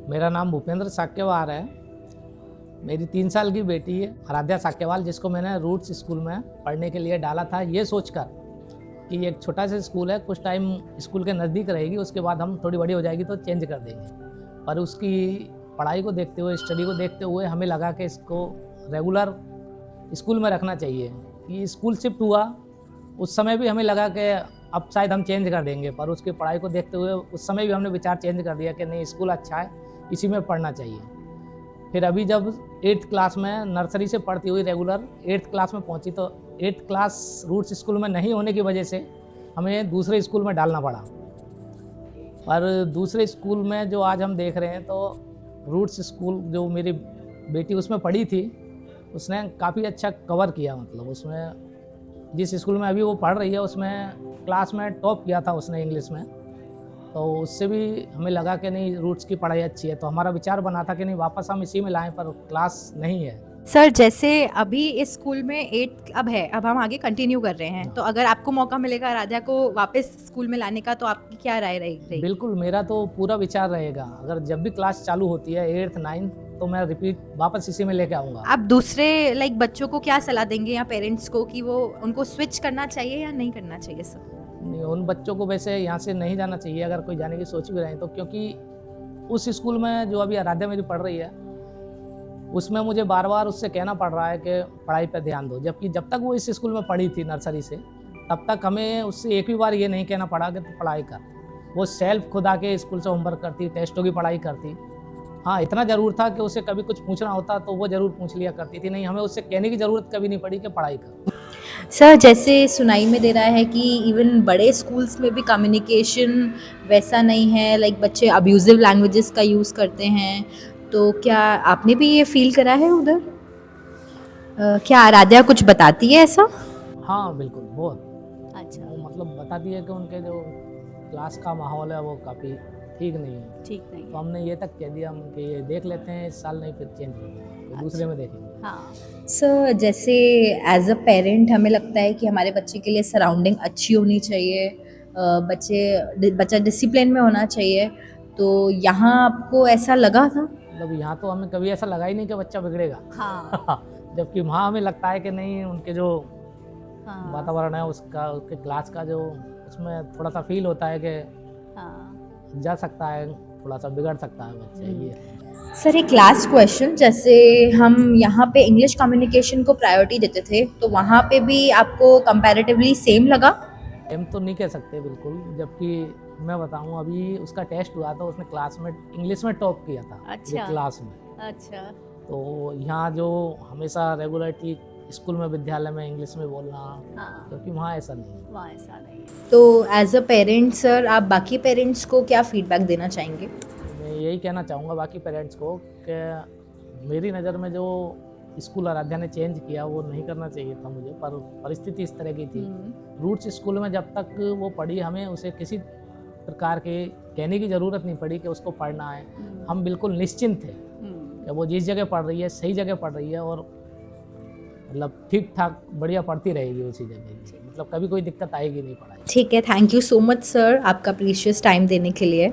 मेरा नाम भूपेंद्र साक्यवाल है। मेरी 3 साल की बेटी है आराध्या साक्यवाल, जिसको मैंने रूट्स स्कूल में पढ़ने के लिए डाला था, ये सोचकर कि ये एक छोटा सा स्कूल है, कुछ टाइम स्कूल के नज़दीक रहेगी, उसके बाद हम थोड़ी बड़ी हो जाएगी तो चेंज कर देंगे। पर उसकी पढ़ाई को देखते हुए, स्टडी को देखते हुए हमें लगा कि इसको रेगुलर स्कूल में रखना चाहिए। कि स्कूल शिफ्ट हुआ उस समय भी हमें लगा कि अब शायद हम चेंज कर देंगे, पर उसकी पढ़ाई को देखते हुए उस समय भी हमने विचार चेंज कर दिया कि नहीं, स्कूल अच्छा है, इसी में पढ़ना चाहिए। फिर अभी जब 8th क्लास में, नर्सरी से पढ़ती हुई रेगुलर 8th क्लास में पहुंची, तो 8th क्लास रूट्स स्कूल में नहीं होने की वजह से हमें दूसरे स्कूल में डालना पड़ा। और दूसरे स्कूल में जो आज हम देख रहे हैं, तो रूट्स स्कूल जो मेरी बेटी उसमें पढ़ी थी, उसने काफ़ी अच्छा कवर किया। मतलब उसमें जिस स्कूल में अभी वो पढ़ रही है, उसमें क्लास में टॉप किया था उसने इंग्लिश में। तो उससे भी हमें लगा कि नहीं, रूट्स की पढ़ाई अच्छी है, तो हमारा विचार बना था कि नहीं, वापस हम इसी में लाएं, पर क्लास नहीं है। सर, जैसे अभी इस स्कूल में 8 अब है, अब हम आगे कंटिन्यू कर रहे हैं, तो अगर आपको मौका मिलेगा राजा को वापस स्कूल में लाने का, तो आपकी क्या राय रहेगी? बिल्कुल, मेरा तो पूरा विचार रहेगा, अगर जब भी क्लास चालू होती है 8th 9th, तो मैं रिपीट वापस इसी में लेके आऊँगा। आप दूसरे बच्चों को क्या सलाह देंगे या पेरेंट्स को कि वो उनको स्विच करना चाहिए या नहीं करना चाहिए सर? नहीं, उन बच्चों को वैसे यहाँ से नहीं जाना चाहिए, अगर कोई जाने की सोच भी रहे तो, क्योंकि उस स्कूल में जो अभी आराध्या मेरी पढ़ रही है, उसमें मुझे बार बार उससे कहना पड़ रहा है कि पढ़ाई पर ध्यान दो, जबकि जब तक वो इस स्कूल में पढ़ी थी नर्सरी से, तब तक हमें उससे एक भी बार ये नहीं कहना पड़ा कि तू पढ़ाई कर। वो सेल्फ खुद आके स्कूल से होमवर्क करती, टेस्टों की पढ़ाई करती। हाँ, इतना ज़रूर था कि उसे कभी कुछ पूछना होता तो वो ज़रूर पूछ लिया करती थी, नहीं हमें उससे कहने की ज़रूरत कभी नहीं पड़ी कि पढ़ाई कर। सर, जैसे सुनाई में दे रहा है कि इवन बड़े स्कूल्स में भी कम्युनिकेशन वैसा नहीं है, बच्चे अब्यूजिव लैंग्वेजेस का यूज़ करते हैं, तो क्या आपने भी ये फील करा है उधर? क्या राजा कुछ बताती है ऐसा? हाँ बिल्कुल, बहुत। अच्छा, वो मतलब बताती है कि उनके जो क्लास का माहौल है वो काफ़ी ठीक नहीं है। ठीक नहीं तो है। हमने ये तक कह दिया हम कि ये देख लेते हैं, इस साल नहीं फिर चेंज कर देंगे, फिर दूसरे में देखेंगे। हाँ। सर, जैसे एज अ पेरेंट हमें लगता है कि हमारे बच्चे के लिए सराउंडिंग अच्छी होनी चाहिए, बच्चा डिसिप्लिन में होना चाहिए, तो यहाँ आपको ऐसा लगा था? मतलब यहाँ तो हमें कभी ऐसा लगा ही नहीं कि बच्चा बिगड़ेगा। हाँ। जबकि वहाँ हमें लगता है कि नहीं, उनके जो हाँ। वातावरण है उसका, उसके क्लास का जो, उसमें थोड़ा सा फील होता है कि हाँ। जा सकता है, थोड़ा सा बिगड़ सकता है बच्चे, ये। सर, एक लास्ट क्वेश्चन, जैसे हम यहाँ पे इंग्लिश कम्युनिकेशन को प्रायोरिटी देते थे, तो वहाँ पे भी आपको कंपैरेटिवली सेम लगा? हम तो नहीं कह सकते बिल्कुल, जबकि मैं बताऊँ, अभी उसका टेस्ट हुआ था, उसने क्लास में इंग्लिश में टॉप किया था। अच्छा। क्लास में। अच्छा। तो यहाँ जो हमेशा रेगुलर थी स्कूल में, विद्यालय में इंग्लिश में बोलना, हाँ। क्योंकि वहाँ ऐसा नहीं है। वहाँ ऐसा नहीं है। तो एज अ पेरेंट सर, आप बाकी पेरेंट्स को क्या फीडबैक देना चाहेंगे? मैं यही कहना चाहूँगा बाकी पेरेंट्स को कि मेरी नज़र में जो स्कूल आराध्या ने चेंज किया वो नहीं करना चाहिए था मुझे, पर परिस्थिति इस तरह की थी। रूट्स स्कूल में जब तक वो पढ़ी, हमें उसे किसी प्रकार के कहने की ज़रूरत नहीं पड़ी कि उसको पढ़ना है। हम बिल्कुल निश्चिंत थे कि वो जिस जगह पढ़ रही है सही जगह पढ़ रही है, और मतलब ठीक ठाक बढ़िया पढ़ती रहेगी उसी जगह, मतलब कभी कोई दिक्कत आएगी नहीं पढ़ाई। ठीक है, thank you so much sir, आपका प्रीशियस टाइम देने के लिए।